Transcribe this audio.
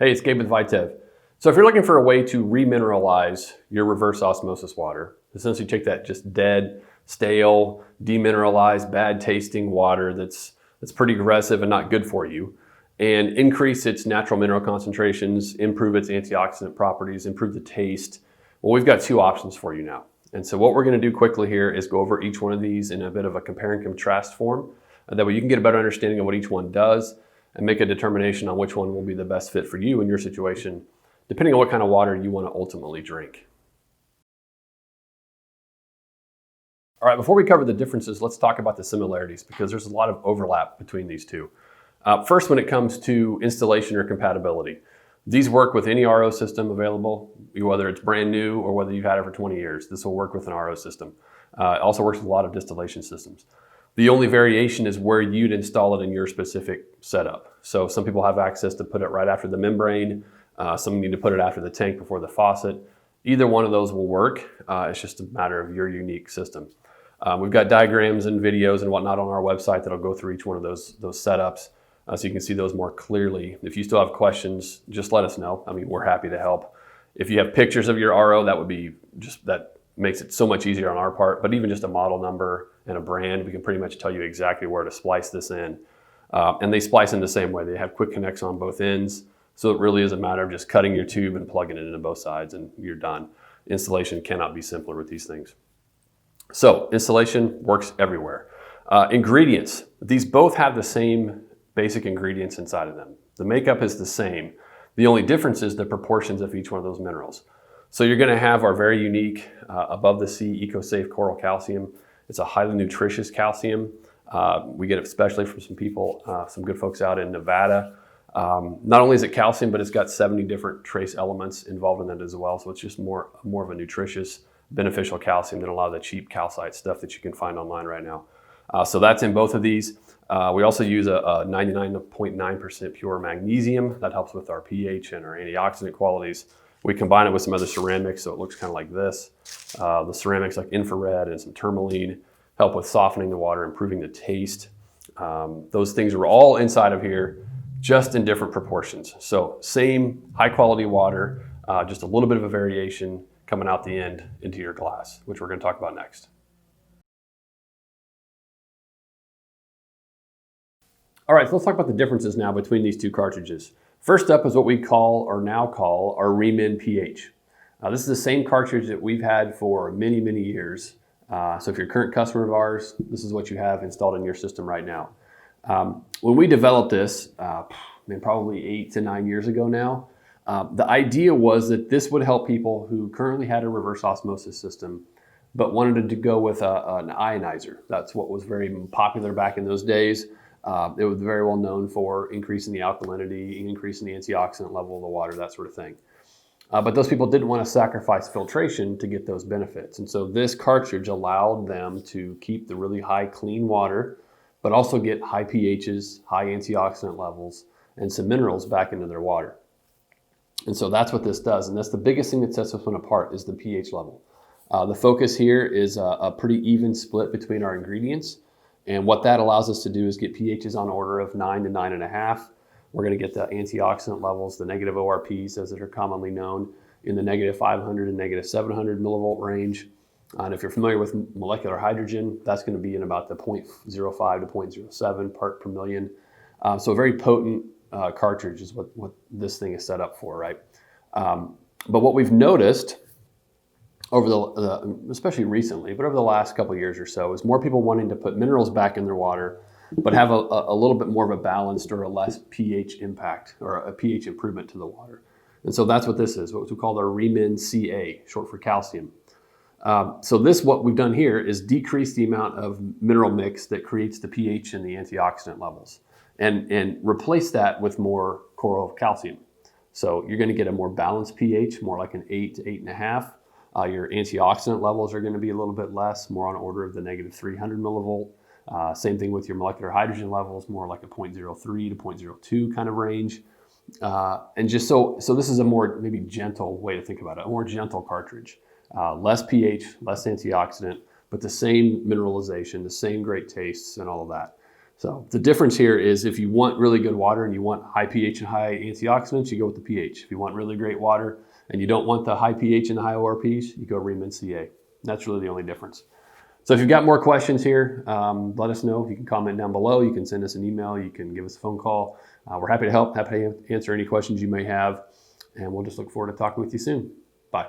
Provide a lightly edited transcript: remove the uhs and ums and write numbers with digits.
Hey, it's Gabe with Vitev. So if you're looking for a way to remineralize your reverse osmosis water, essentially take that just dead, stale, demineralized, bad tasting water that's pretty aggressive and not good for you, and increase its natural mineral concentrations, improve its antioxidant properties, improve the taste, well, we've got two options for you now. And so what we're going to do quickly here is go over each one of these in a bit of a compare and contrast form. That way you can get a better understanding of what each one does and make a determination on which one will be the best fit for you in your situation, depending on what kind of water you want to ultimately drink. All right, before we cover the differences, let's talk about the similarities because there's a lot of overlap between these two. First, when it comes to installation or compatibility, these work with any RO system available, whether it's brand new or whether you've had it for 20 years. This will work with an RO system. It also works with a lot of distillation systems. The only variation is where you'd install it in your specific setup. So some people have access to put it right after the membrane. Some need to put it after the tank before the faucet. Either one of those will work. It's just a matter of your unique system. We've got diagrams and videos and whatnot on our website that'll go through each one of those setups so you can see those more clearly. If you still have questions, just let us know. I mean, we're happy to help. If you have pictures of your RO, that makes it so much easier on our part, but even just a model number and a brand, we can pretty much tell you exactly where to splice this in. And they splice in the same way. They have quick connects on both ends. So it really is a matter of just cutting your tube and plugging it into both sides and you're done. Installation cannot be simpler with these things. So installation works everywhere. Ingredients, these both have the same basic ingredients inside of them. The makeup is the same. The only difference is the proportions of each one of those minerals. So you're gonna have our very unique above the sea EcoSafe coral calcium. It's a highly nutritious calcium. We get it especially from some people, some good folks out in Nevada. Not only is it calcium, but it's got 70 different trace elements involved in it as well. So it's just more of a nutritious, beneficial calcium than a lot of the cheap calcite stuff that you can find online right now. So that's in both of these. We also use a 99.9% pure magnesium. That helps with our pH and our antioxidant qualities. We combine it with some other ceramics, so it looks kind of like this. The ceramics like infrared and some tourmaline help with softening the water, improving the taste. Those things are all inside of here, just in different proportions. So same high quality water, just a little bit of a variation coming out the end into your glass, which we're going to talk about next. All right, so let's talk about the differences now between these two cartridges. First up is what we call, or now call, our REMIN PH. This is the same cartridge that we've had for many, many years. So if you're a current customer of ours, this is what you have installed in your system right now. When we developed this, probably 8 to 9 years ago now, the idea was that this would help people who currently had a reverse osmosis system, but wanted to go with an ionizer. That's what was very popular back in those days. It was very well known for increasing the alkalinity, increasing the antioxidant level of the water, that sort of thing. But those people didn't want to sacrifice filtration to get those benefits. And so this cartridge allowed them to keep the really high clean water, but also get high pHs, high antioxidant levels, and some minerals back into their water. And so that's what this does. And that's the biggest thing that sets this one apart is the pH level. The focus here is a pretty even split between our ingredients. And what that allows us to do is get pHs on order of 9 to 9.5. We're going to get the antioxidant levels, the negative ORPs, as they are commonly known, in the negative 500 and negative 700 millivolt range. And if you're familiar with molecular hydrogen, that's going to be in about the 0.05 to 0.07 part per million. So a very potent cartridge is what this thing is set up for, right? But what we've noticed over especially recently, but over the last couple of years or so, is more people wanting to put minerals back in their water, but have a little bit more of a balanced or a less pH impact or a pH improvement to the water. And so that's what this is, what we call our REMIN CA, short for calcium. So what we've done here is decrease the amount of mineral mix that creates the pH and the antioxidant levels and replace that with more coral calcium. So you're going to get a more balanced pH, more like an 8 to 8.5. Your antioxidant levels are going to be a little bit less, more on order of the negative 300 millivolt. Same thing with your molecular hydrogen levels, more like a 0.03 to 0.02 kind of range. And just so this is a more maybe gentle way to think about it, a more gentle cartridge. Less pH, less antioxidant, but the same mineralization, the same great tastes and all of that. So the difference here is if you want really good water and you want high pH and high antioxidants, you go with the pH. If you want really great water and you don't want the high pH and the high ORPs, you go REMIN CA. That's really the only difference. So if you've got more questions here, let us know. You can comment down below. You can send us an email. You can give us a phone call. We're happy to help, happy to answer any questions you may have. And we'll just look forward to talking with you soon. Bye.